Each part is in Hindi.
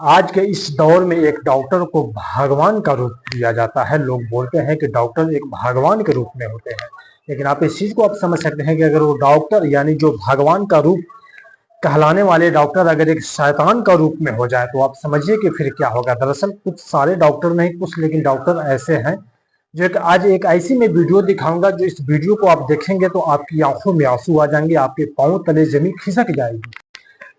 आज के इस दौर में एक डॉक्टर को भगवान का रूप दिया जाता है। लोग बोलते हैं कि डॉक्टर एक भगवान के रूप में होते हैं, लेकिन आप इस चीज को आप समझ सकते हैं कि अगर वो डॉक्टर यानी जो भगवान का रूप कहलाने वाले डॉक्टर अगर एक शैतान का रूप में हो जाए तो आप समझिए कि फिर क्या होगा। दरअसल कुछ सारे डॉक्टर नहीं, कुछ लेकिन डॉक्टर ऐसे हैं जो आज एक ऐसी मैं वीडियो दिखाऊंगा, जो इस वीडियो को आप देखेंगे तो आपकी आंखों में आंसू आ जाएंगे, आपके पांव तले जमीन खिसक जाएगी।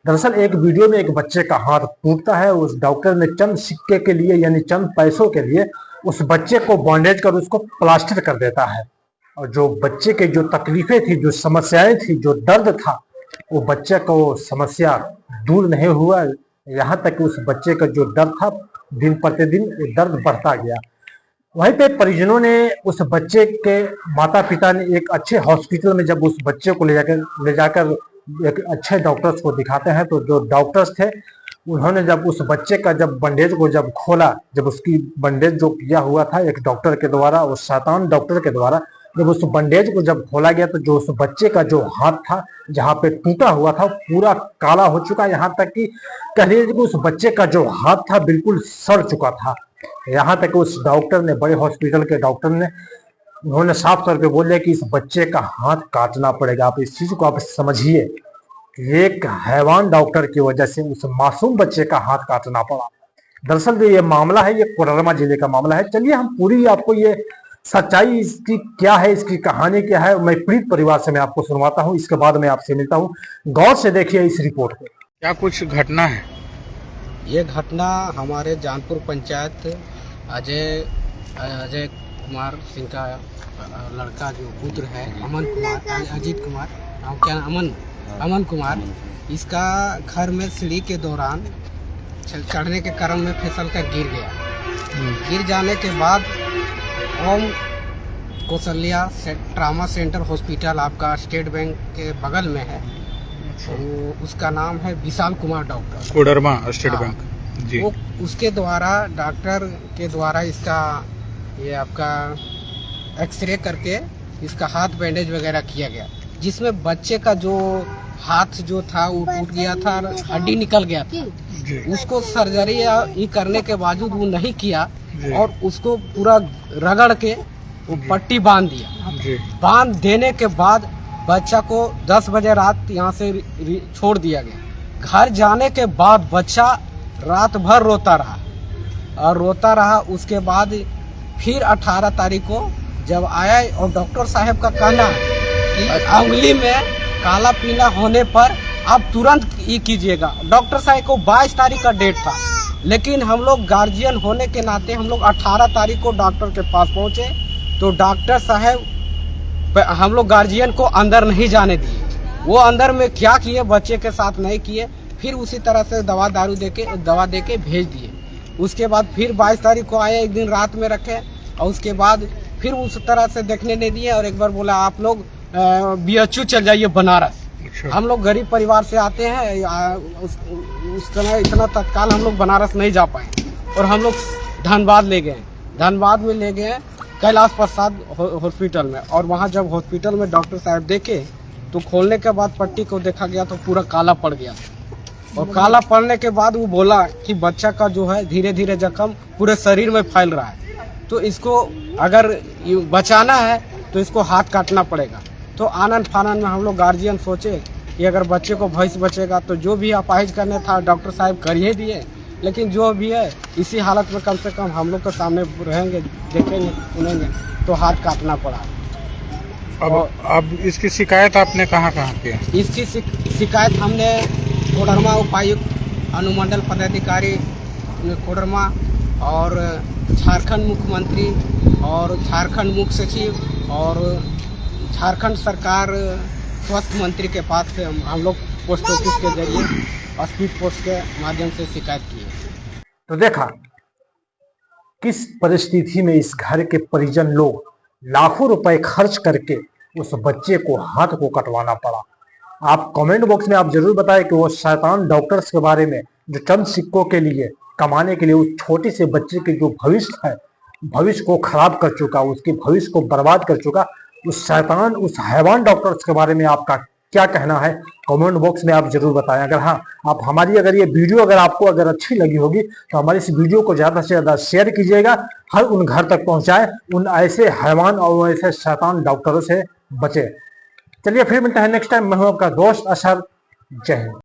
दरअसल एक वीडियो में एक बच्चे का हाथ टूटता है। उस डॉक्टर ने चंद सिक्के के लिए यानी चंद पैसों के लिए उस बच्चे को बॉन्डेज कर उसको प्लास्टर कर देता है। और जो बच्चे के जो तकलीफें थी, जो समस्याएं थी, जो दर्द था, वो बच्चे को समस्या दूर नहीं हुआ। यहाँ तक कि उस बच्चे का जो दर्द था दिन प्रतिदिन वो दर्द बढ़ता गया। वहीं पे परिजनों ने उस बच्चे के माता पिता ने एक अच्छे हॉस्पिटल में जब उस बच्चे को ले जाकर एक अच्छे डॉक्टर्स को दिखाते हैं, तो जो डॉक्टर्स थे उन्होंने जब उस बच्चे का जब बंडेज को जब खोला, जब उसकी बंडेज जो किया हुआ था एक डॉक्टर के द्वारा, उस शैतान डॉक्टर के द्वारा, जब उस बंडेज को जब खोला गया तो जो उस बच्चे का जो हाथ था जहाँ पे टूटा हुआ था पूरा काला हो चुका। यहाँ तक कि कह लीजिए कि उस बच्चे का जो हाथ था बिल्कुल सड़ चुका था। यहाँ तक कि उस डॉक्टर ने, बड़े हॉस्पिटल के डॉक्टर ने, उन्होंने साफ तौर पे बोले कि इस बच्चे का हाथ काटना पड़ेगा। आप इस चीज को आप समझिए कि एक हैवान डॉक्टर की वजह से उस मासूम बच्चे का हाथ काटना पड़ा। दरअसल जो ये मामला है ये कोडरमा जिले का मामला है। चलिए हम पूरी आपको ये सच्चाई इसकी क्या है, इसकी कहानी क्या है, मैं पीड़ित परिवार से मैं आपको सुनवाता हूँ, इसके बाद मैं आपसे मिलता हूँ। गौर से देखिए इस रिपोर्ट को। क्या कुछ घटना है? ये घटना हमारे जानपुर पंचायत अजय कुमार सिंह का लड़का जो पुत्र है अजीत कुमार, क्या अमन कुमार, इसका घर में सीढ़ी के दौरान चढ़ने के क्रम में फिसल कर गिर गया। गिर जाने के बाद Om Kaushalya trauma centre hospital आपका स्टेट बैंक के बगल में है, तो उसका नाम है Vishal Kumar doctor, Koderma state bank जी। वो उसके द्वारा डॉक्टर के द्वारा इसका ये आपका एक्सरे करके इसका हाथ बैंडेज वगैरह किया गया, जिसमें बच्चे का जो हाथ जो था वो टूट गया था, हड्डी निकल गया था। उसको सर्जरी करने के बावजूद वो नहीं किया और उसको पूरा रगड़ के वो पट्टी बांध दिया। बांध देने के बाद बच्चा को 10 बजे रात यहाँ से छोड़ दिया गया। घर जाने के बाद बच्चा रात भर रोता रहा। उसके बाद फिर 18 तारीख को जब आया और डॉक्टर साहब का कहना है कि उंगली में काला पीला होने पर आप तुरंत ये कीजिएगा। डॉक्टर साहब को 22 तारीख का डेट था, लेकिन हम लोग गार्जियन होने के नाते हम लोग 18 तारीख को डॉक्टर के पास पहुंचे, तो डॉक्टर साहब हम लोग गार्जियन को अंदर नहीं जाने दिए। वो अंदर में क्या किए बच्चे के साथ नहीं किए, फिर उसी तरह से दवा दे के भेज दिए। उसके बाद फिर 22 तारीख को आए, एक दिन रात में रखे और उसके बाद फिर उस तरह से देखने नहीं दिए और एक बार बोला आप लोग BHU चल जाइए बनारस। हम लोग गरीब परिवार से आते हैं, उस समय इतना तत्काल हम लोग बनारस नहीं जा पाए और हम लोग धनबाद में ले गए कैलाश प्रसाद हॉस्पिटल में। और वहाँ जब हॉस्पिटल में डॉक्टर साहब देखे तो खोलने के बाद पट्टी को देखा गया तो पूरा काला पड़ गया, और काला पड़ने के बाद वो बोला कि बच्चा का जो है धीरे धीरे जख्म पूरे शरीर में फैल रहा है, तो इसको अगर बचाना है तो इसको हाथ काटना पड़ेगा। तो आनंद फानन में हम लोग गार्जियन सोचे कि अगर बच्चे को भैंस बचेगा तो जो भी अपाहिज करने था डॉक्टर साहब कर ही दिए, लेकिन जो भी है इसी हालत में कम से कम हम लोग के सामने रहेंगे, देखेंगे, सुनेंगे, तो हाथ काटना पड़ा। अब इसकी शिकायत आपने कहाँ की है? इसकी शिकायत हमने कोडरमा उपायुक्त अनुमंडल पदाधिकारी कोडरमा और झारखंड मुख्यमंत्री और झारखंड मुख्य सचिव और झारखंड सरकार स्वास्थ्य मंत्री के पास से हम लोग पोस्ट ऑफिस के जरिए स्पीड पोस्ट के माध्यम से शिकायत की है। तो देखा किस परिस्थिति में इस घर के परिजन लोग लाखों रुपए खर्च करके उस बच्चे को हाथ को कटवाना पड़ा। आप कमेंट बॉक्स में आप जरूर बताएं कि वो शैतान डॉक्टर्स के बारे में जो चंद सिक्कों के लिए कमाने के लिए उस छोटे से बच्चे के जो भविष्य है, भविष्य को खराब कर चुका, उसके भविष्य को बर्बाद कर चुका, उस शैतान, उस हैवान डॉक्टर्स के बारे में आपका क्या कहना है कमेंट बॉक्स में आप जरूर बताएं। अगर हाँ आप हमारी अगर ये वीडियो अगर आपको अगर अच्छी लगी होगी तो हमारी इस वीडियो को ज्यादा से ज्यादा शेयर कीजिएगा, हर उन घर तक पहुंचाएं, उन ऐसे हैवान और ऐसे शैतान डॉक्टरों से बचे। चलिए फिर मिलते हैं नेक्स्ट टाइम। मैं हूं आपका दोस्त असर। जय हिंद।